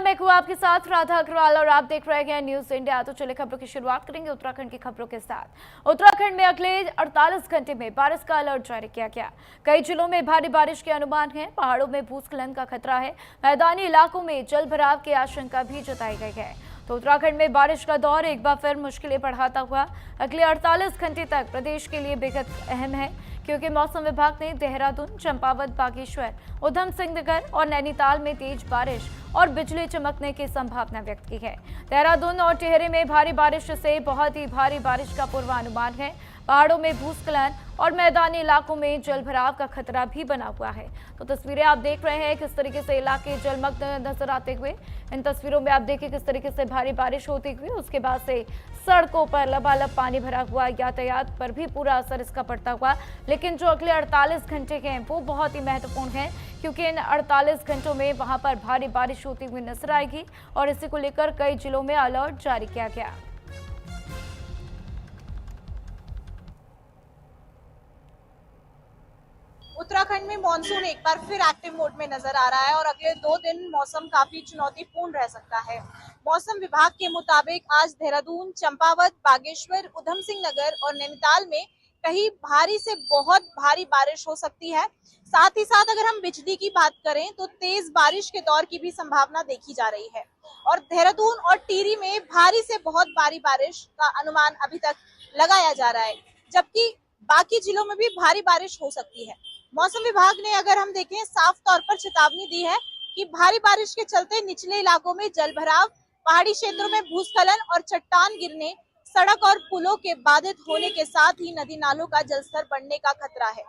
मैं हूँ आपके साथ राधा अग्रवाल और आप देख रहे हैं न्यूज इंडिया। तो चलिए खबरों की शुरुआत करेंगे उत्तराखंड की खबरों के साथ। उत्तराखंड में अगले 48 घंटे में बारिश का अलर्ट जारी किया गया। कई जिलों में भारी बारिश के अनुमान है। पहाड़ों में भूस्खलन का खतरा है। मैदानी इलाकों में जल भराव की आशंका भी जताई गई है। तो उत्तराखंड में बारिश का दौर एक बार फिर मुश्किलें बढ़ाता हुआ अगले 48 घंटे तक प्रदेश के लिए बेहद अहम है, क्योंकि मौसम विभाग ने देहरादून, चंपावत, बागेश्वर, उधम सिंह नगर और नैनीताल में तेज बारिश और बिजली चमकने की संभावना व्यक्त की है। देहरादून और टिहरी में भारी बारिश से बहुत ही भारी बारिश का पूर्वानुमान है। पहाड़ों में भूस्खलन और मैदानी इलाकों में जलभराव का खतरा भी बना हुआ है। तो तस्वीरें आप देख रहे हैं किस तरीके से इलाके जलमग्न नजर आते हुए। इन तस्वीरों में आप देखिए किस तरीके से भारी बारिश होती हुई उसके बाद से सड़कों पर लबालब पानी भरा हुआ, यातायात पर भी पूरा असर इसका पड़ता हुआ। लेकिन जो अगले 48 घंटे के हैं वो बहुत ही महत्वपूर्ण है, क्योंकि इन 48 घंटों में वहां पर भारी बारिश होती हुई नजर आएगी और इसी को लेकर कई जिलों में अलर्ट जारी किया गया। उत्तराखंड में मॉनसून एक बार फिर एक्टिव मोड में नजर आ रहा है और अगले 2 दिन मौसम काफी चुनौतीपूर्ण रह सकता है। मौसम विभाग के मुताबिक आज देहरादून, चंपावत, बागेश्वर, उधम सिंह नगर और नैनीताल में कहीं भारी से बहुत भारी बारिश हो सकती है। साथ ही साथ अगर हम बिजली की बात करें तो तेज बारिश के दौर की भी संभावना देखी जा रही है और देहरादून और टिहरी में भारी से बहुत भारी बारिश का अनुमान अभी तक लगाया जा रहा है, जबकि बाकी जिलों में भी भारी बारिश हो सकती है। मौसम विभाग ने अगर हम देखें साफ तौर पर चेतावनी दी है कि भारी बारिश के चलते निचले इलाकों में जलभराव, पहाड़ी क्षेत्रों में भूस्खलन और चट्टान गिरने, सड़क और पुलों के बाधित होने के साथ ही नदी नालों का जलस्तर बढ़ने का खतरा है।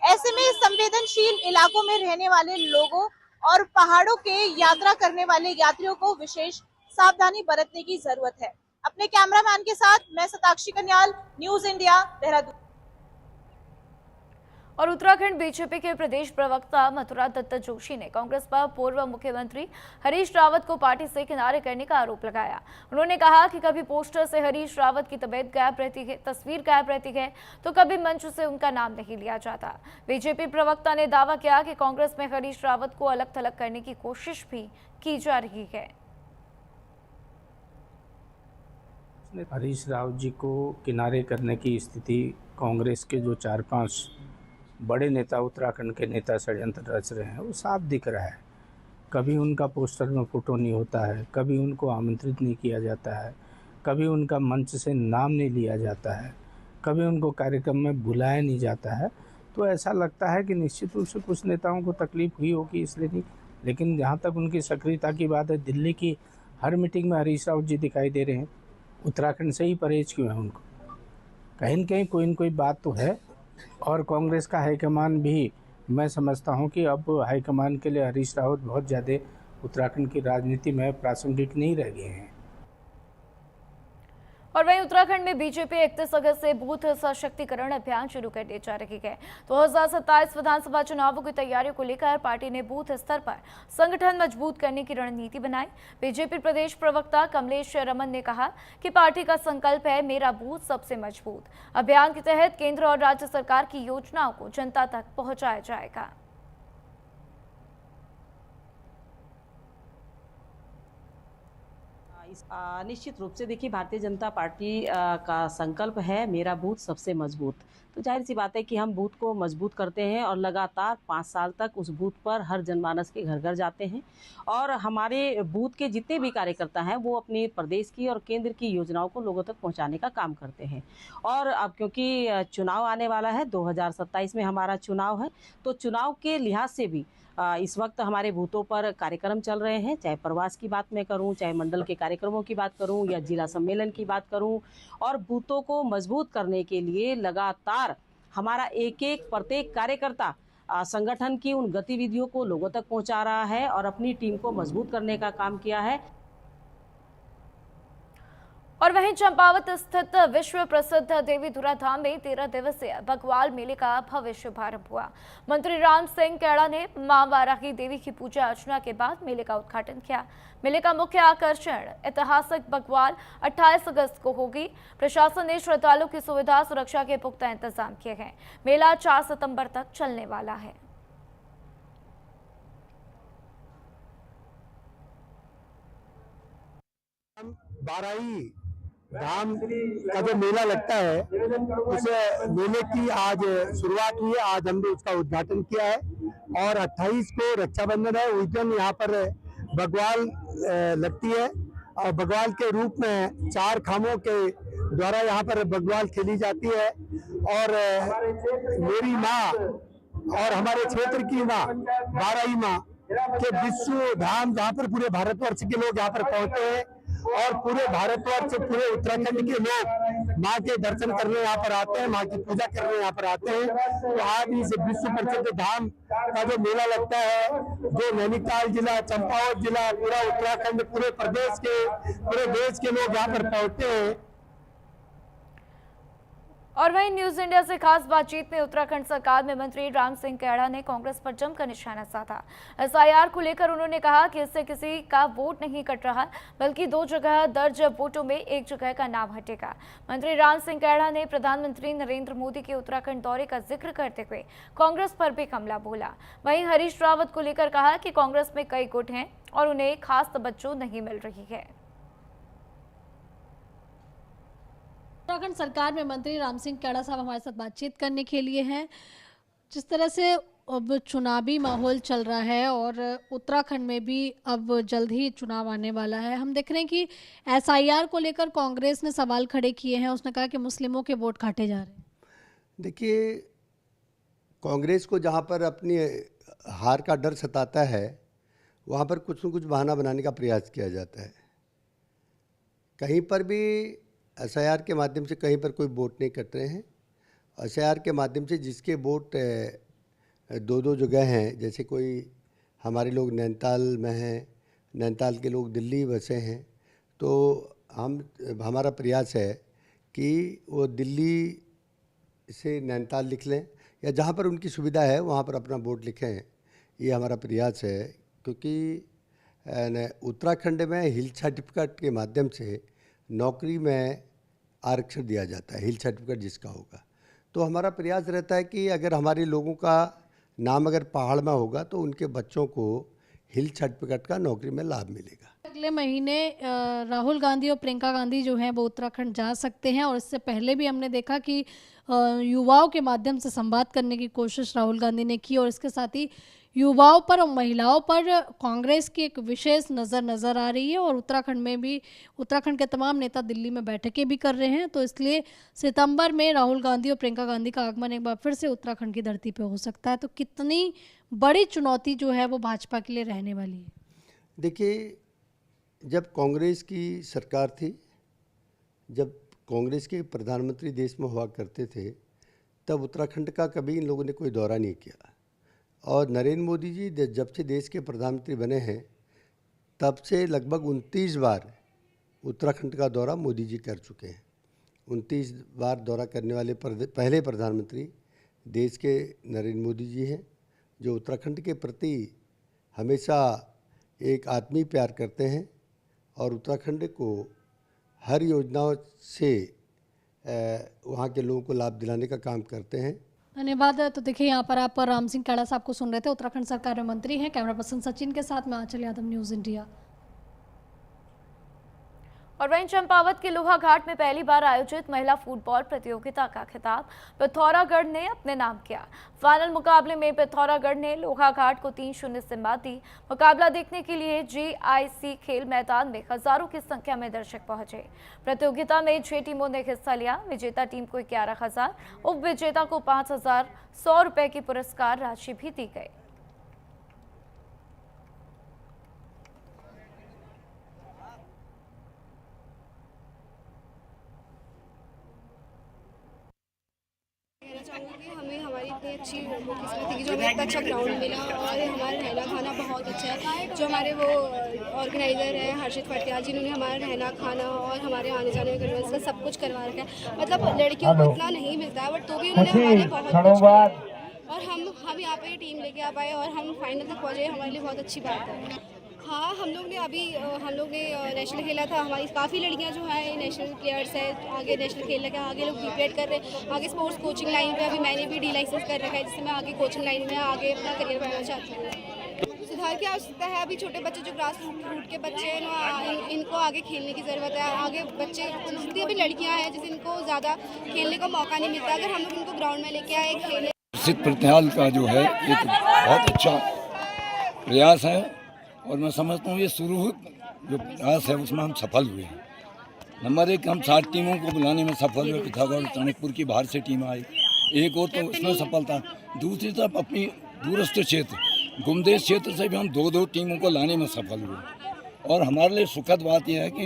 ऐसे में संवेदनशील इलाकों में रहने वाले लोगों और पहाड़ों के यात्रा करने वाले यात्रियों को विशेष सावधानी बरतने की जरूरत है। अपने कैमरामैन के साथ मैं सताक्षी कन्याल, न्यूज इंडिया, देहरादून। और उत्तराखंड बीजेपी के प्रदेश प्रवक्ता मथुरा दत्त जोशी ने कांग्रेस पर पूर्व मुख्यमंत्री हरीश रावत को पार्टी से किनारे करने का आरोप लगाया। उन्होंने कहा कि कभी पोस्टर से हरीश रावत की तबीयत गायब रहती है, तस्वीर गायब रहती है, तो कभी मंच से उनका नाम नहीं लिया जाता। बीजेपी प्रवक्ता ने दावा किया कि कांग्रेस में हरीश रावत को अलग थलग करने की कोशिश भी की जा रही है। हरीश रावत जी को किनारे करने की स्थिति कांग्रेस के जो 4-5 बड़े नेता उत्तराखंड के नेता षड्यंत्र रच रहे हैं वो साफ दिख रहा है। कभी उनका पोस्टर में फोटो नहीं होता है, कभी उनको आमंत्रित नहीं किया जाता है, कभी उनका मंच से नाम नहीं लिया जाता है, कभी उनको कार्यक्रम में बुलाया नहीं जाता है। तो ऐसा लगता है कि निश्चित रूप से कुछ नेताओं को तकलीफ हुई होगी इसलिए नहीं, लेकिन जहाँ तक उनकी सक्रियता की बात है, दिल्ली की हर मीटिंग में हरीश रावत जी दिखाई दे रहे हैं। उत्तराखंड से ही परहेज क्यों है उनको? कहीं न कहीं कोई न कोई बात तो है। और कांग्रेस का हाईकमान भी, मैं समझता हूं कि अब हाईकमान के लिए हरीश रावत बहुत ज़्यादा उत्तराखंड की राजनीति में प्रासंगिक नहीं रह गए हैं। और वहीं उत्तराखंड में बीजेपी 31 अगस्त से बूथ सशक्तिकरण अभियान शुरू करने जा रही है। 2027 विधानसभा चुनावों की तैयारियों को लेकर पार्टी ने बूथ स्तर पर संगठन मजबूत करने की रणनीति बनाई। बीजेपी प्रदेश प्रवक्ता कमलेश रमन ने कहा कि पार्टी का संकल्प है मेरा बूथ सबसे मजबूत। अभियान के तहत केंद्र और राज्य सरकार की योजनाओं को जनता तक पहुंचाया जाएगा। निश्चित रूप से देखिए, भारतीय जनता पार्टी का संकल्प है मेरा बूथ सबसे मजबूत। तो जाहिर सी बात है कि हम बूथ को मजबूत करते हैं और लगातार 5 साल तक उस बूथ पर हर जनमानस के घर घर जाते हैं और हमारे बूथ के जितने भी कार्यकर्ता हैं वो अपनी प्रदेश की और केंद्र की योजनाओं को लोगों तक पहुंचाने का काम करते हैं। और अब क्योंकि चुनाव आने वाला है, 2027 में हमारा चुनाव है, तो चुनाव के लिहाज से भी इस वक्त हमारे बूथों पर कार्यक्रम चल रहे हैं। चाहे प्रवास की बात मैं करूं, चाहे मंडल के कार्यक्रमों की बात करूं या जिला सम्मेलन की बात करूं, और बूथों को मजबूत करने के लिए लगातार हमारा एक प्रत्येक कार्यकर्ता संगठन की उन गतिविधियों को लोगों तक पहुंचा रहा है और अपनी टीम को मजबूत करने का काम किया है। और वहीं चंपावत स्थित विश्व प्रसिद्ध देवी धुरा धाम में 13 दिवसीय बग्वाल मेले का भव्य शुभारंभ हुआ। मंत्री राम सिंह कैड़ा ने मां वाराही देवी की पूजा अर्चना के बाद मेले का उद्घाटन किया। मेले का मुख्य आकर्षण ऐतिहासिक बग्वाल 28 अगस्त को होगी। प्रशासन ने श्रद्धालुओं की सुविधा सुरक्षा के पुख्ता इंतजाम किए हैं। मेला 4 सितंबर तक चलने वाला है। बाराही धाम का जो मेला लगता है, उस मेले की आज शुरुआत हुई है। आज हमने उसका उद्घाटन किया है और 28 को रक्षाबंधन है। उस दिन यहाँ पर बग्वाल लगती है और बग्वाल के रूप में 4 खामों के द्वारा यहाँ पर बग्वाल खेली जाती है। और मेरी माँ और हमारे क्षेत्र की माँ बाराही माँ के विश्व धाम, जहाँ पर पूरे भारतवर्ष के लोग यहाँ पर पहुंचते हैं और पूरे भारतवर्ष, पूरे उत्तराखंड के लोग माँ के दर्शन करने यहाँ पर आते हैं, माँ की पूजा करने यहाँ पर आते हैं। तो आज इस विश्व प्रसिद्ध धाम का जो मेला लगता है, जो नैनीताल जिला, चंपावत जिला, पूरा उत्तराखंड, पूरे प्रदेश के, पूरे देश के लोग यहाँ पर पहुंचते हैं। और वहीं न्यूज इंडिया से खास बातचीत में उत्तराखंड सरकार में मंत्री राम सिंह कैड़ा ने कांग्रेस पर जमकर निशाना साधा। एसआईआर को लेकर उन्होंने कहा कि इससे किसी का वोट नहीं कट रहा, बल्कि 2 जगह दर्ज वोटों में 1 जगह का नाम हटेगा। मंत्री राम सिंह कैड़ा ने प्रधानमंत्री नरेंद्र मोदी के उत्तराखंड दौरे का जिक्र करते हुए कांग्रेस पर भी हमला बोला। वहीं हरीश रावत को लेकर कहा कि कांग्रेस में कई गुट हैं और उन्हें खास तवज्जो नहीं मिल रही है। उत्तराखंड सरकार में मंत्री राम सिंह कैड़ा साहब हमारे साथ बातचीत करने के लिए हैं। जिस तरह से अब चुनावी माहौल चल रहा है और उत्तराखंड में भी अब जल्द ही चुनाव आने वाला है, हम देख रहे हैं कि एसआईआर को लेकर कांग्रेस ने सवाल खड़े किए हैं। उसने कहा कि मुस्लिमों के वोट काटे जा रहे हैं। देखिए, कांग्रेस को जहाँ पर अपनी हार का डर सताता है, वहाँ पर कुछ न कुछ बहाना बनाने का प्रयास किया जाता है। कहीं पर भी एसआईआर के माध्यम से कहीं पर कोई वोट नहीं कट रहे हैं। एसआईआर के माध्यम से जिसके वोट 2-2 जगह हैं, जैसे कोई हमारे लोग नैनीताल में हैं, नैनीताल के लोग दिल्ली बसे हैं, तो हमारा प्रयास है कि वो दिल्ली से नैनीताल लिख लें या जहाँ पर उनकी सुविधा है वहाँ पर अपना वोट लिखें। ये हमारा प्रयास है, क्योंकि उत्तराखंड में हिल सर्टिफिकेट के माध्यम से नौकरी में आरक्षण दिया जाता है, हिल सर्टिफिकेट जिसका होगा। तो हमारा प्रयास रहता है कि अगर हमारे लोगों का नाम अगर पहाड़ में होगा तो उनके बच्चों को हिल सर्टिफिकेट का नौकरी में लाभ मिलेगा। अगले महीने राहुल गांधी और प्रियंका गांधी जो हैं वो उत्तराखंड जा सकते हैं और इससे पहले भी हमने देखा कि युवाओं के माध्यम से संवाद करने की कोशिश राहुल गांधी ने की और इसके साथ ही युवाओं पर और महिलाओं पर कांग्रेस की एक विशेष नज़र आ रही है। और उत्तराखंड में भी उत्तराखंड के तमाम नेता दिल्ली में बैठकें भी कर रहे हैं, तो इसलिए सितंबर में राहुल गांधी और प्रियंका गांधी का आगमन एक बार फिर से उत्तराखंड की धरती पे हो सकता है। तो कितनी बड़ी चुनौती जो है वो भाजपा के लिए रहने वाली है। देखिए, जब कांग्रेस की सरकार थी, जब कांग्रेस के प्रधानमंत्री देश में हुआ करते थे, तब उत्तराखंड का कभी इन लोगों ने कोई दौरा नहीं किया। और नरेंद्र मोदी जी जब से देश के प्रधानमंत्री बने हैं, तब से लगभग 29 बार उत्तराखंड का दौरा मोदी जी कर चुके हैं। 29 बार दौरा करने वाले पहले प्रधानमंत्री देश के नरेंद्र मोदी जी हैं, जो उत्तराखंड के प्रति हमेशा एक आत्मीय प्यार करते हैं और उत्तराखंड को हर योजनाओं से वहाँ के लोगों को लाभ दिलाने का काम करते हैं। धन्यवाद। तो देखिए, यहाँ पर आप राम सिंह कैड़ा साहब को सुन रहे थे, उत्तराखंड सरकार में मंत्री हैं। कैमरा पर्सन सचिन के साथ मैं आंचल यादव, न्यूज़ इंडिया। और वहीं चंपावत के लोहा घाट में पहली बार आयोजित महिला फुटबॉल प्रतियोगिता का खिताब पिथौरागढ़ ने अपने नाम किया। फाइनल मुकाबले में पिथौरागढ़ ने लोहा घाट को 3-0 से मात दी। मुकाबला देखने के लिए GIC खेल मैदान में हजारों की संख्या में दर्शक पहुंचे। प्रतियोगिता में 6 टीमों ने हिस्सा लिया। विजेता टीम को 11,000, उप विजेता को 5,100 रुपए की पुरस्कार राशि भी दी गई। चाहूँगी कि हमें हमारी इतनी अच्छी किस्मत थी कि जो हमें इतना अच्छा ग्राउंड मिला और हमारा रहना खाना बहुत अच्छा है। जो हमारे वो ऑर्गेनाइज़र हैं हर्षित फटियाल, जिन्होंने हमारा रहना खाना और हमारे आने जाने में कन्वेंस का सब कुछ करवा रखा है। मतलब लड़कियों को इतना नहीं मिलता है, बट तो भी उन्होंने हमारे लिए बहुत कुछ किया और हम यहाँ पे टीम लेके आ पाए और हम फाइनल तक पहुँचे, हमारे लिए बहुत अच्छी बात है। हाँ, हम लोग ने नेशनल खेला था। हमारी काफ़ी लड़कियां जो हैं नेशनल प्लेयर्स हैं, आगे नेशनल खेलने के आगे लोग प्रिपेयर कर रहे हैं। आगे स्पोर्ट्स कोचिंग लाइन पे अभी मैंने भी D-लाइसेंस कर रखा है, जिससे मैं आगे कोचिंग लाइन में आगे अपना करियर बनाना चाहती हूँ। सुधार की आवश्यकता है। अभी छोटे बच्चे जो ग्रास रूट के बच्चे हैं ना, इनको उनको आगे खेलने की ज़रूरत है। आगे बच्चे जितनी अभी लड़कियां हैं जिनको ज़्यादा खेलने का मौका नहीं मिलता, अगर हम लोग उनको ग्राउंड में लेके आए खेलने। हर्षित प्रतिहाल का जो है एक बहुत अच्छा प्रयास है और मैं समझता हूँ ये शुरू जो प्रयास है उसमें हम सफल हुए हैं। नंबर 1, हम 7 टीमों को बुलाने में सफल हुए। पिथौरागढ़ टनकपुर की बाहर से टीम आई, एक और तो उसमें सफलता। दूसरी तरफ अपनी दूरस्थ क्षेत्र गुमदेश क्षेत्र से भी हम 2-2 टीमों को लाने में सफल हुए। और हमारे लिए सुखद बात यह है कि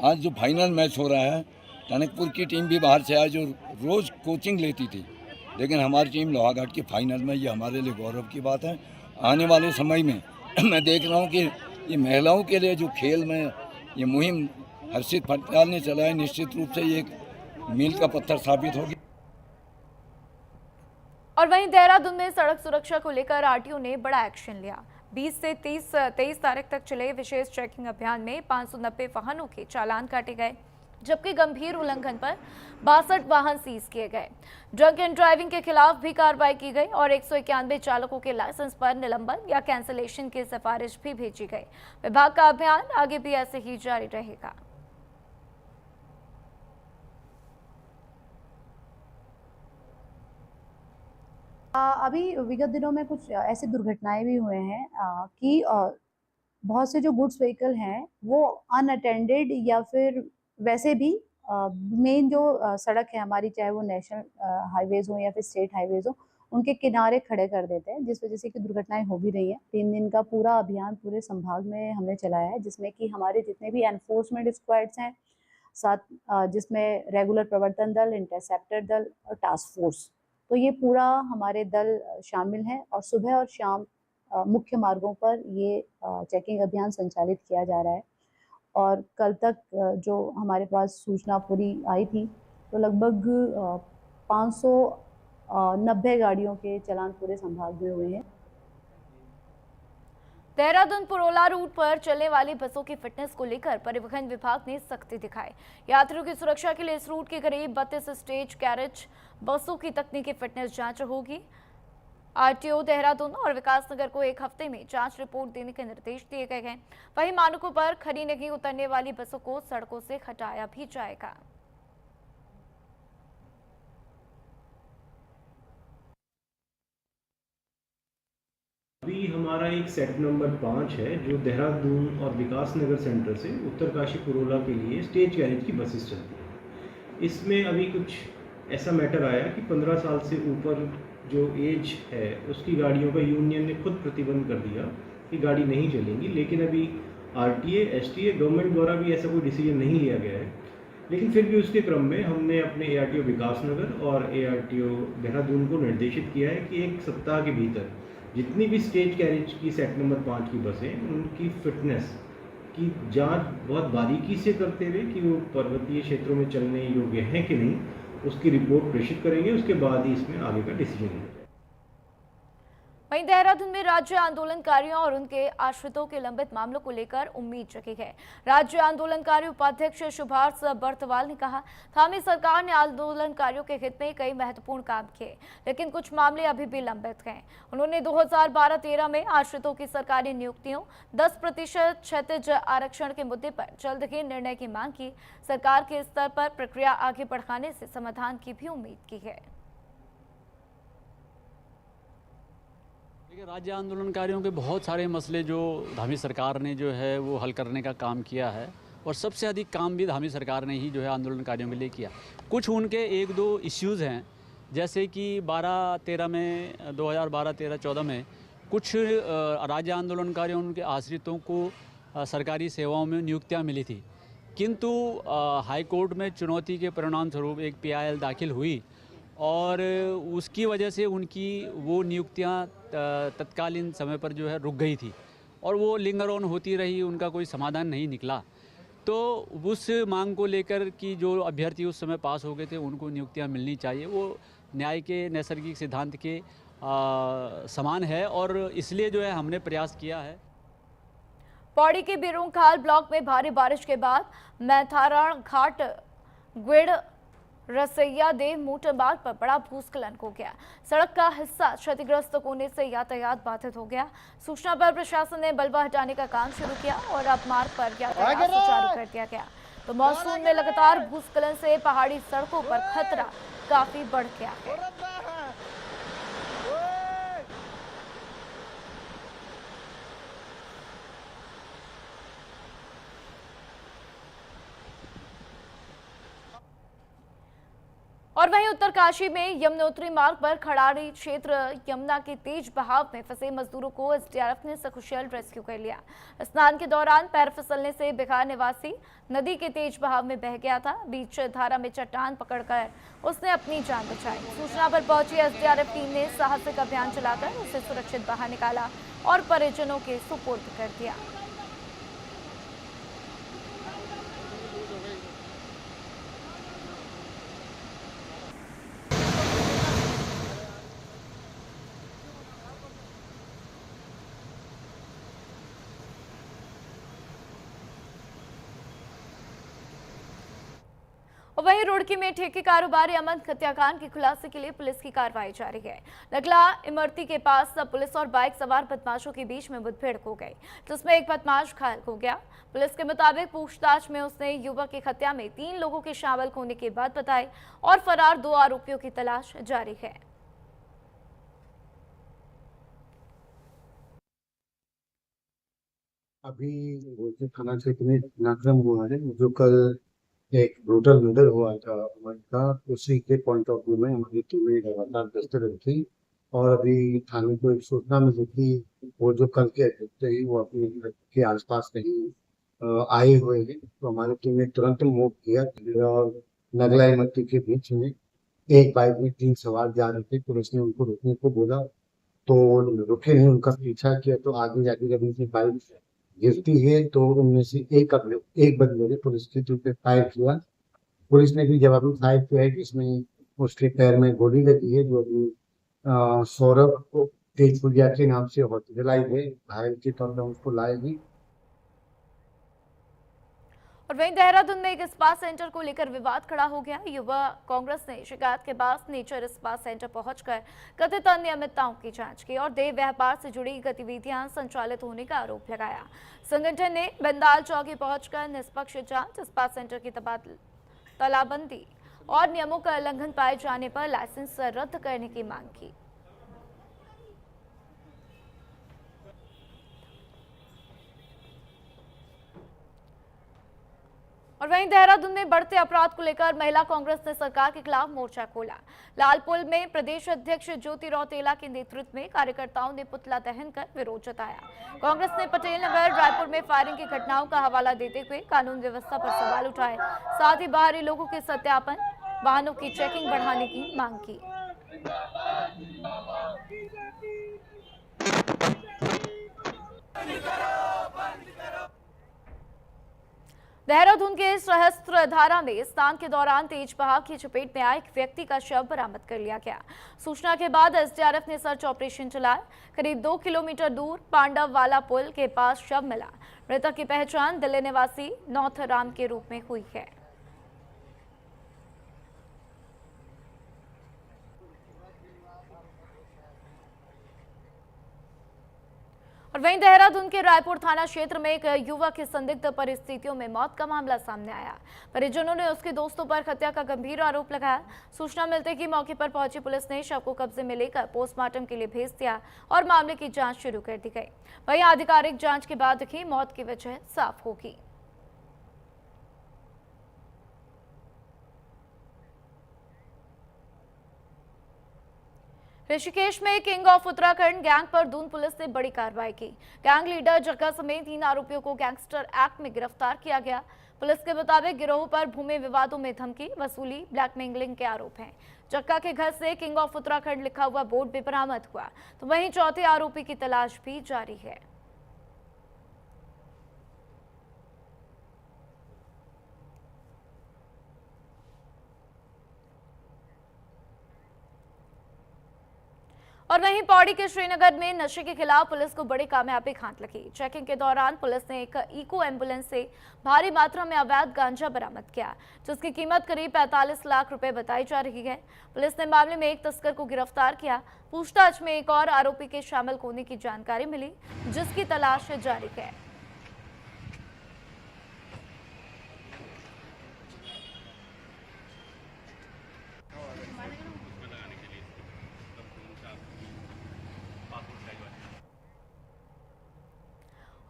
आज जो फाइनल मैच हो रहा है, टनकपुर की टीम भी बाहर से आई जो रोज़ कोचिंग लेती थी, लेकिन हमारी टीम लोहाघाट की फाइनल में, ये हमारे लिए गौरव की बात है। आने वाले समय में मैं देख रहा हूँ कि ये महिलाओं के लिए जो खेल में ये मुहिम हर्षित फटियाल ने चलाया, निश्चित रूप से ये एक मील का पत्थर साबित होगी। और वहीं देहरादून में सड़क सुरक्षा को लेकर आरटीओ ने बड़ा एक्शन लिया। 20 से 23 तारीख तक चले विशेष चेकिंग अभियान में 590 वाहनों के चालान काटे गए, जबकि गंभीर उल्लंघन पर 62 वाहन सीज किए गए। ड्रंक एंड ड्राइविंग के खिलाफ भी कार्रवाई की गई और 191 चालकों के लाइसेंस पर निलंबन या कैंसिलेशन की सिफारिश भी भेजी गई। विभाग का अभियान आगे भी ऐसे ही जारी रहेगा। अभी विगत दिनों में कुछ ऐसी दुर्घटनाएं भी हुए हैं कि बहुत से जो गुड्स व्हीकल हैं वो अनअटेंडेड या फिर वैसे भी मेन जो सड़क है हमारी, चाहे वो नेशनल हाईवेज हो या फिर स्टेट हाईवेज हो, उनके किनारे खड़े कर देते हैं, जिस वजह से कि दुर्घटनाएं हो भी रही हैं। 3 दिन का पूरा अभियान पूरे संभाग में हमने चलाया है, जिसमें कि हमारे जितने भी एनफोर्समेंट स्क्वाड्स हैं, साथ जिसमें रेगुलर प्रवर्तन दल, इंटरसेप्टर दल और टास्क फोर्स, तो ये पूरा हमारे दल शामिल हैं और सुबह और शाम मुख्य मार्गों पर ये चेकिंग अभियान संचालित किया जा रहा है। और कल तक जो हमारे पास सूचना पूरी आई थी, तो लगभग 590 गाड़ियों के चालान पूरे संभाग में हुए हैं। देहरादून पुरोला रूट पर चलने वाली बसों की फिटनेस को लेकर परिवहन विभाग ने सख्ती दिखाई। यात्रियों की सुरक्षा के लिए इस रूट के करीब 32 स्टेज कैरेज बसों की तकनीकी फिटनेस जांच होगी। आरटीओ देहरादून और विकासनगर को 1 हफ्ते में जांच रिपोर्ट देने के निर्देश दिए गए हैं। वहीं मानकों पर खरी नहीं उतरने वाली बसों को सड़कों से हटाया भी जाएगा। अभी हमारा एक सेट नंबर 5 है जो देहरादून और विकासनगर सेंटर से उत्तरकाशी पुरोला के लिए स्टेज कैरेज की बसेस चलती हैं। इसमें अभी कुछ ऐसा मैटर आया कि 15 साल से ऊपर जो एज है उसकी गाड़ियों का यूनियन ने खुद प्रतिबंध कर दिया कि गाड़ी नहीं चलेंगी, लेकिन अभी आरटीए, एसटीए, गवर्नमेंट द्वारा भी ऐसा कोई डिसीजन नहीं लिया गया है। लेकिन फिर भी उसके क्रम में हमने अपने एआरटीओ विकासनगर और एआरटीओ देहरादून को निर्देशित किया है कि 1 सप्ताह के भीतर जितनी भी स्टेज कैरेज की सेट नंबर 5 की बसें, उनकी फिटनेस की जांच बहुत बारीकी से करते हुए कि वो पर्वतीय क्षेत्रों में चलने योग्य हैं कि नहीं, उसकी रिपोर्ट प्रेषित करेंगे। उसके बाद ही इसमें आगे का डिसीजन लेंगे। वहीं देहरादून में राज्य आंदोलनकारियों और उनके आश्रितों के लंबित मामलों को लेकर उम्मीद जगी है। राज्य आंदोलनकारी उपाध्यक्ष सुभाष बर्तवाल ने कहा, थामी सरकार ने आंदोलनकारियों के हित में कई महत्वपूर्ण काम किए, लेकिन कुछ मामले अभी भी लंबित हैं। उन्होंने 2012-13 में आश्रितों की सरकारी नियुक्तियों 10% क्षैतिज आरक्षण के मुद्दे पर जल्द ही निर्णय की मांग की। सरकार के स्तर पर प्रक्रिया आगे बढ़ाने से समाधान की भी उम्मीद की है। राज्य आंदोलनकारियों के बहुत सारे मसले जो धामी सरकार ने जो है वो हल करने का काम किया है, और सबसे अधिक काम भी धामी सरकार ने ही जो है आंदोलनकारियों के लिए किया। कुछ उनके 1-2 इश्यूज़ हैं, जैसे कि 2012-13 में कुछ राज्य आंदोलनकारियों उनके आश्रितों को सरकारी सेवाओं में नियुक्तियां मिली थी, किंतु हाई कोर्ट में चुनौती के परिणाम स्वरूप एक PIL दाखिल हुई और उसकी वजह से उनकी वो नियुक्तियां तत्कालीन समय पर जो है रुक गई थी और वो लिंगर ऑन होती रही, उनका कोई समाधान नहीं निकला। तो उस मांग को लेकर कि जो अभ्यर्थी उस समय पास हो गए थे उनको नियुक्तियां मिलनी चाहिए, वो न्याय के नैसर्गिक सिद्धांत के समान है और इसलिए जो है हमने प्रयास किया है। पौड़ी के बिरोंखाल ब्लॉक में भारी बारिश के बाद मैथारण घाट, ग्विड़ रसैया देव मोटर मार्ग पर बड़ा भूस्खलन हो गया। सड़क का हिस्सा क्षतिग्रस्त होने से यातायात बाधित हो गया। सूचना पर प्रशासन ने मलबा हटाने का काम शुरू किया और अब मार्ग पर यातायात सुचारू कर दिया गया। तो मानसून में लगातार भूस्खलन से पहाड़ी सड़कों पर खतरा काफी बढ़ गया है। और वहीं उत्तरकाशी में यमुनोत्री मार्ग पर खड़ारी क्षेत्र यमुना के तेज बहाव में फंसे मजदूरों को एसडीआरएफ ने सकुशल रेस्क्यू कर लिया। स्नान के दौरान पैर फिसलने से बिहार निवासी नदी के तेज बहाव में बह गया था। बीच धारा में चट्टान पकड़कर उसने अपनी जान बचाई। सूचना पर पहुंची एसडीआरएफ टीम ने साहसिक अभियान चलाकर उसे सुरक्षित बाहर निकाला और परिजनों के सुपुर्द कर दिया। और वहीं रुड़की में ठेके कारोबारी अमन हत्याकांड के खुलासे के लिए पुलिस की कार्रवाई जारी है। नगला इमरती के पास पुलिस और बाइक सवार बदमाशों के बीच में मुठभेड़ हो गई, जिसमें एक बदमाश घायल हो गया। पुलिस के मुताबिक पूछताछ में उसने युवक की हत्या में 3 लोगों के शामिल होने की बात बताई और फरार 2 आरोपियों की तलाश जारी है। अभी थाना क्षेत्र में घटनाक्रम हुआ है जो कल एक ब्रूटल मर्डर हुआ था का, उसी के पॉइंट ऑफ व्यू में हमारी टीमें लगातार गश्त रखी और अभी थाने को एक सूचना मिली कि वो जो कल के व्यक्ति ही वो अपने घर के आसपास कहीं आए हुए हैं। तो हमारी टीम ने तुरंत मूव किया और नगला इमरती के बीच में एक बाइक में 3 सवार जा रहे थे। पुलिस ने उनको रुकने को बोला तो रुके नहीं, उनका पीछा किया। तो आगे जाके जब उनकी बाइक गिरती है तो उनमें से एक बंदे ने पुलिस के पे फायर किया। पुलिस ने भी जवाबी फायर किया है, जिसमें उसके पैर में गोली लगी है, जो अभी सौरभ को तेजपुरिया के नाम से हॉस्पिटलाइज है, घायल के तौर पर उसको लाएगी। और वहीं देहरादून में एक इस्पात सेंटर को लेकर विवाद खड़ा हो गया। युवा कांग्रेस ने शिकायत के बाद नेचर इस्पात सेंटर पहुंचकर कथित अनियमितताओं की जांच की और देह व्यापार से जुड़ी गतिविधियां संचालित होने का आरोप लगाया। संगठन ने बंदाल चौकी पहुंचकर निष्पक्ष जांच, इस्पात सेंटर की तालाबंदी और नियमों का उल्लंघन पाए जाने पर लाइसेंस रद्द करने की मांग की। और वहीं देहरादून में बढ़ते अपराध को लेकर महिला कांग्रेस ने सरकार के खिलाफ मोर्चा खोला। लालपुल में प्रदेश अध्यक्ष ज्योति रौतेला के नेतृत्व में कार्यकर्ताओं ने पुतला दहन कर विरोध जताया। कांग्रेस ने पटेल नगर रायपुर में फायरिंग की घटनाओं का हवाला देते हुए कानून व्यवस्था पर सवाल उठाए, साथ ही बाहरी लोगों के सत्यापन, वाहनों की चेकिंग बढ़ाने की मांग की। देहरादून के सहस्त्रधारा में स्नान के दौरान तेज बहाव की चपेट में आए एक व्यक्ति का शव बरामद कर लिया गया। सूचना के बाद एसडीआरएफ ने सर्च ऑपरेशन चलाया। करीब 2 किलोमीटर दूर पांडव वाला पुल के पास शव मिला। मृतक की पहचान दिल्ली निवासी नौथराम के रूप में हुई है। और वहीं देहरादून के रायपुर थाना क्षेत्र में एक युवक की संदिग्ध परिस्थितियों में मौत का मामला सामने आया। परिजनों ने उसके दोस्तों पर हत्या का गंभीर आरोप लगाया। सूचना मिलते ही मौके पर पहुंची पुलिस ने शव को कब्जे में लेकर पोस्टमार्टम के लिए भेज दिया और मामले की जांच शुरू कर दी गई। वहीं आधिकारिक जांच के बाद ही मौत की वजह साफ होगी। ऋषिकेश में किंग ऑफ उत्तराखंड गैंग पर दून पुलिस ने बड़ी कार्रवाई की। गैंग लीडर जग्गा समेत 3 आरोपियों को गैंगस्टर एक्ट में गिरफ्तार किया गया। पुलिस के मुताबिक गिरोह पर भूमि विवादों में धमकी वसूली, ब्लैकमेलिंग के आरोप हैं। जग्गा के घर से किंग ऑफ उत्तराखंड लिखा हुआ बोर्ड भी बरामद हुआ, तो वहीं चौथे आरोपी की तलाश भी जारी है। और वहीं पौड़ी के श्रीनगर में नशे के खिलाफ पुलिस को बड़ी कामयाबी हाथ लगी। चेकिंग के दौरान पुलिस ने एक इको एम्बुलेंस से भारी मात्रा में अवैध गांजा बरामद किया, जिसकी कीमत करीब 45 लाख रुपए बताई जा रही है। पुलिस ने मामले में एक तस्कर को गिरफ्तार किया। पूछताछ में एक और आरोपी के शामिल होने की जानकारी मिली, जिसकी तलाश जारी है।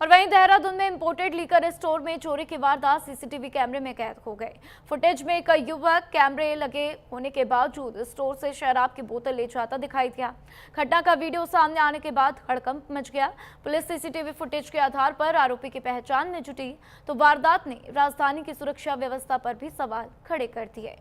और वहीं देहरादून में इंपोर्टेड लीकर स्टोर में चोरी की वारदात सीसीटीवी कैमरे में कैद हो गई। फुटेज में एक युवक कैमरे लगे होने के बावजूद स्टोर से शराब की बोतल ले जाता दिखाई दिया। घटना का वीडियो सामने आने के बाद हड़कंप मच गया। पुलिस सीसीटीवी फुटेज के आधार पर आरोपी की पहचान में जुटी तो वारदात ने राजधानी की सुरक्षा व्यवस्था पर भी सवाल खड़े कर दिए।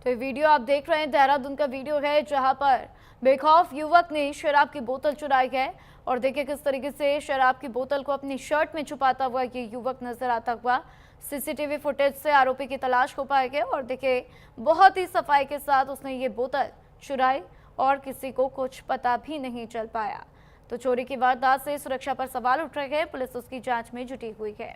तो ये वीडियो आप देख रहे हैं देहरादून का वीडियो है, जहां पर बेखौफ युवक ने शराब की बोतल चुराई है। और देखिए किस तरीके से शराब की बोतल को अपनी शर्ट में छुपाता हुआ ये युवक नजर आता हुआ। सीसीटीवी फुटेज से आरोपी की तलाश हो पाएगी। और देखिए बहुत ही सफाई के साथ उसने ये बोतल चुराई और किसी को कुछ पता भी नहीं चल पाया। तो चोरी की वारदात से सुरक्षा पर सवाल उठ रहे हैं। पुलिस उसकी जांच में जुटी हुई है।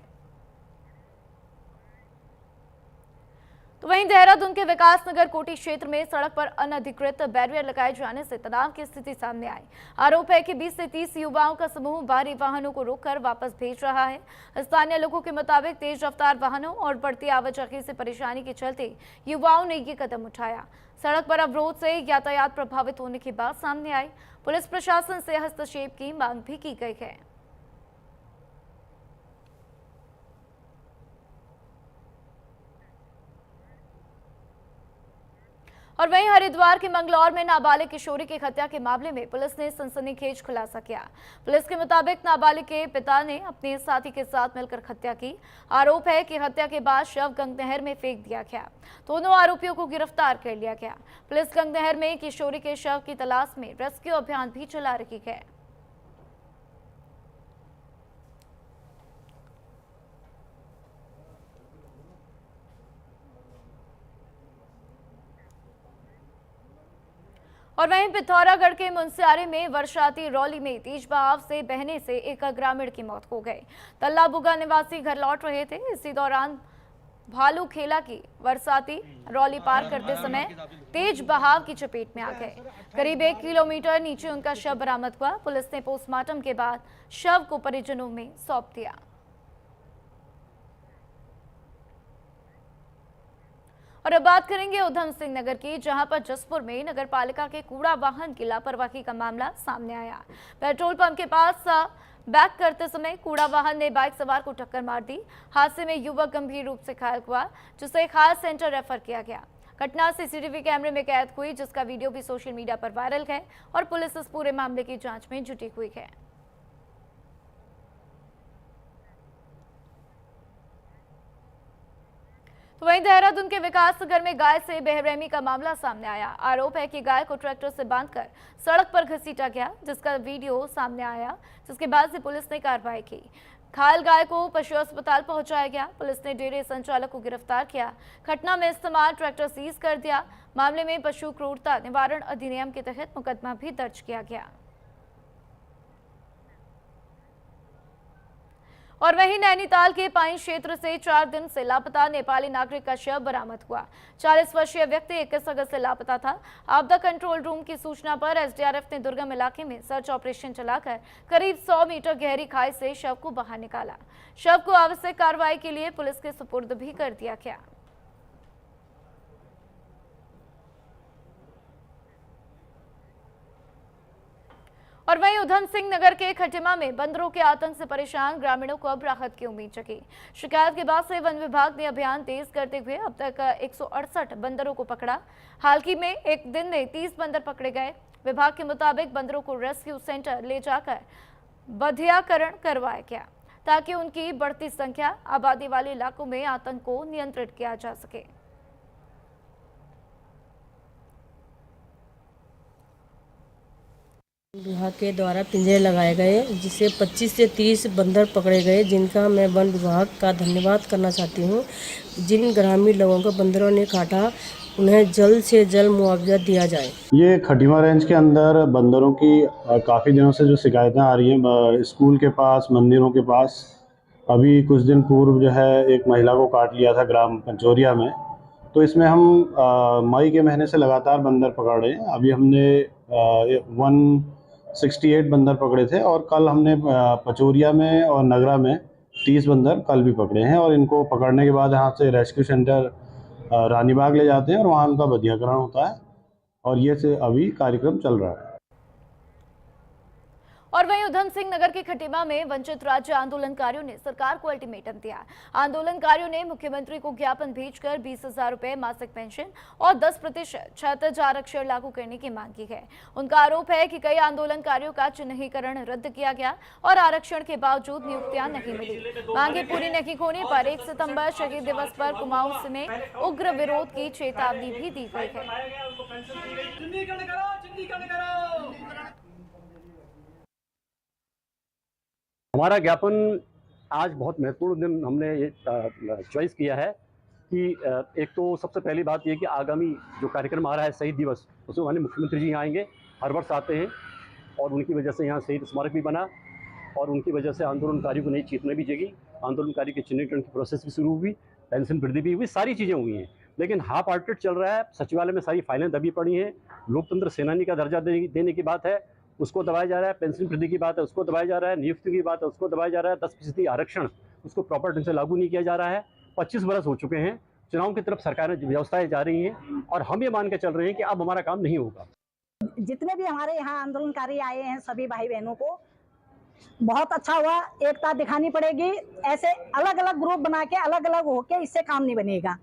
तो वहीं देहरादून के विकासनगर कोटी क्षेत्र में सड़क पर अनधिकृत बैरियर लगाए जाने से तनाव की स्थिति सामने आई। आरोप है कि 20 से 30 युवाओं का समूह भारी वाहनों को रोककर वापस भेज रहा है। स्थानीय लोगों के मुताबिक तेज रफ्तार वाहनों और बढ़ती आवाजाही से परेशानी के चलते युवाओं ने ये कदम उठाया। सड़क पर अवरोध से यातायात प्रभावित होने की बात सामने आई। पुलिस प्रशासन से हस्तक्षेप की मांग भी की गई है। और वहीं हरिद्वार के मंगलौर में नाबालिग किशोरी की हत्या के मामले में पुलिस ने सनसनीखेज खुलासा किया। पुलिस के मुताबिक नाबालिग के पिता ने अपने साथी के साथ मिलकर हत्या की। आरोप है कि हत्या के बाद शव गंग नहर में फेंक दिया गया। दोनों आरोपियों को गिरफ्तार कर लिया गया। पुलिस गंग नहर में किशोरी के शव की तलाश में रेस्क्यू अभियान भी चला रही है। और वहीं पिथौरागढ़ के मुनस्यारी में वर्षाती रौली में तेज बहाव से बहने से एक ग्रामीण की मौत हो गई। तल्लाबुगा निवासी घर लौट रहे थे। इसी दौरान भालू खेला की वर्षाती रौली पार करते समय तेज बहाव की चपेट में आ गए। करीब 1 किलोमीटर नीचे उनका शव बरामद हुआ। पुलिस ने पोस्टमार्टम के बाद शव को परिजनों में सौंप दिया। और अब बात करेंगे उधम सिंह नगर की, जहां पर जसपुर में नगर पालिका के कूड़ा वाहन की लापरवाही का मामला सामने आया। पेट्रोल पंप के पास बैक करते समय कूड़ा वाहन ने बाइक सवार को टक्कर मार दी। हादसे में युवक गंभीर रूप से घायल हुआ, जिसे खास सेंटर रेफर किया गया। घटना सीसीटीवी कैमरे में कैद हुई, जिसका वीडियो भी सोशल मीडिया पर वायरल है और पुलिस इस पूरे मामले की जांच में जुटी हुई है। तो वहीं देहरादून के विकासनगर में गाय से बेरहमी का मामला सामने आया। आरोप है कि गाय को ट्रैक्टर से बांधकर सड़क पर घसीटा गया, जिसका वीडियो सामने आया, जिसके बाद से पुलिस ने कार्रवाई की। घायल गाय को पशु अस्पताल पहुंचाया गया। पुलिस ने डेयरी संचालक को गिरफ्तार किया। घटना में इस्तेमाल ट्रैक्टर सीज कर दिया। मामले में पशु क्रूरता निवारण अधिनियम के तहत मुकदमा भी दर्ज किया गया। और वहीं नैनीताल के पाइन क्षेत्र से 4 दिन से लापता नेपाली नागरिक का शव बरामद हुआ। 40 वर्षीय व्यक्ति 21 अगस्त से लापता था। आपदा कंट्रोल रूम की सूचना पर एसडीआरएफ ने दुर्गम इलाके में सर्च ऑपरेशन चलाकर करीब 100 मीटर गहरी खाई से शव को बाहर निकाला। शव को आवश्यक कार्रवाई के लिए पुलिस के सुपुर्द भी कर दिया गया। और वहीं उधम सिंह नगर के खटिमा में बंदरों के आतंक से परेशान ग्रामीणों को अब राहत की उम्मीद जगी। शिकायत के बाद से वन विभाग ने अभियान तेज करते हुए अब तक 168 बंदरों को पकड़ा। हाल ही में एक दिन में 30 बंदर पकड़े गए। विभाग के मुताबिक बंदरों को रेस्क्यू सेंटर ले जाकर बधियाकरण करवाया गया ताकि उनकी बढ़ती संख्या आबादी वाले इलाकों में आतंक को नियंत्रित किया जा सके। विभाग के द्वारा पिंजरे लगाए गए जिससे 25 से 30 बंदर पकड़े गए, जिनका मैं वन विभाग का धन्यवाद करना चाहती हूँ। जिन ग्रामीण लोगों को बंदरों ने काटा उन्हें जल्द से जल्द मुआवजा दिया जाए। ये खटिमा रेंज के अंदर बंदरों की काफ़ी दिनों से जो शिकायतें आ रही हैं, स्कूल के पास, मंदिरों के पास, अभी कुछ दिन पूर्व जो है एक महिला को काट लिया था ग्राम पंचोरिया में। तो इसमें हम मई के महीने से लगातार बंदर पकड़ रहे हैं। अभी हमने 168 बंदर पकड़े थे और कल हमने पचोरिया में और नगरा में 30 बंदर कल भी पकड़े हैं। और इनको पकड़ने के बाद यहाँ से रेस्क्यू सेंटर रानीबाग ले जाते हैं और वहाँ उनका बधियाकरण होता है और ये से अभी कार्यक्रम चल रहा है। और वहीं उधम सिंह नगर के खटिमा में वंचित राज्य आंदोलनकारियों ने सरकार को अल्टीमेटम दिया। आंदोलनकारियों ने मुख्यमंत्री को ज्ञापन भेजकर 20,000 रुपए मासिक पेंशन और 10% क्षैतिज आरक्षण लागू करने की मांग की है। उनका आरोप है कि कई आंदोलनकारियों का चिन्हीकरण रद्द किया गया और आरक्षण के बावजूद नियुक्तियां नहीं मिली। मांगे पूरी नहीं होने पर 1 सितंबर शहीद दिवस पर कुमाऊं में उग्र विरोध की चेतावनी भी दी गई है। हमारा ज्ञापन आज बहुत महत्वपूर्ण दिन हमने ये चॉइस किया है कि एक तो सबसे पहली बात ये कि आगामी जो कार्यक्रम आ रहा है शहीद दिवस, उसमें माननीय मुख्यमंत्री जी आएंगे, हर वर्ष आते हैं और उनकी वजह से यहाँ शहीद स्मारक भी बना और उनकी वजह से आंदोलनकारियों को नई चेतना भी जगी, आंदोलनकारी के चिन्हीकरण की प्रोसेस भी शुरू हुई, पेंशन वृद्धि भी हुई, सारी चीज़ें हुई हैं। लेकिन हाफ हार्टेड चल रहा है। सचिवालय में सारी फाइलें दबी पड़ी हैं। लोकतंत्र सेनानी का दर्जा देने की बात है, उसको दबाया जा रहा है। पेंशन वृद्धि की बात है, उसको दबाया जा रहा है। नियुक्ति की बात है, उसको दबाया जा रहा है। 10% आरक्षण, उसको प्रॉपर ढंग से लागू नहीं किया जा रहा है। 25 वर्ष हो चुके हैं, चुनाव की तरफ सरकारें व्यवस्थाएं जा रही हैं और हम ये मान के चल रहे हैं कि अब हमारा काम नहीं होगा। जितने भी हमारे यहाँ आंदोलनकारी आए हैं सभी भाई बहनों को बहुत अच्छा हुआ। एकता दिखानी पड़ेगी। ऐसे अलग अलग ग्रुप बना के अलग अलग होके इससे काम नहीं बनेगा।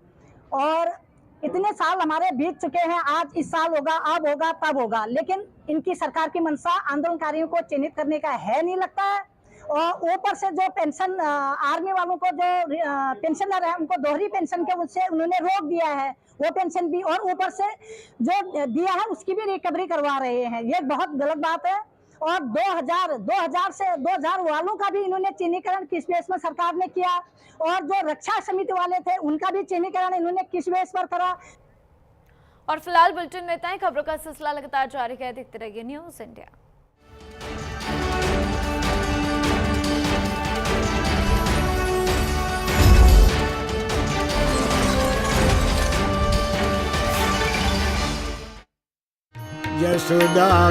और इतने साल हमारे बीत चुके हैं, आज इस साल होगा, अब होगा, तब होगा, लेकिन इनकी सरकार की मंशा आंदोलनकारियों को चिन्हित करने का है नहीं लगता है। और ऊपर से जो पेंशन आर्मी वालों को जो पेंशनर है उनको दोहरी पेंशन के उससे उन्होंने रोक दिया है, वो पेंशन भी, और ऊपर से जो दिया है उसकी भी रिकवरी करवा रहे हैं। ये बहुत गलत बात है। और 2000 वालों का भी इन्होंने चिन्हीकरण किस बेस में सरकार ने किया और जो रक्षा समिति वाले थे उनका भी चिन्हीकरण इन्होंने किस बेस पर करा। और फिलहाल बुलेटिन में इतना ही। खबरों का सिलसिला लगातार जारी है, देखते रहिए न्यूज़ इंडिया। यशोदा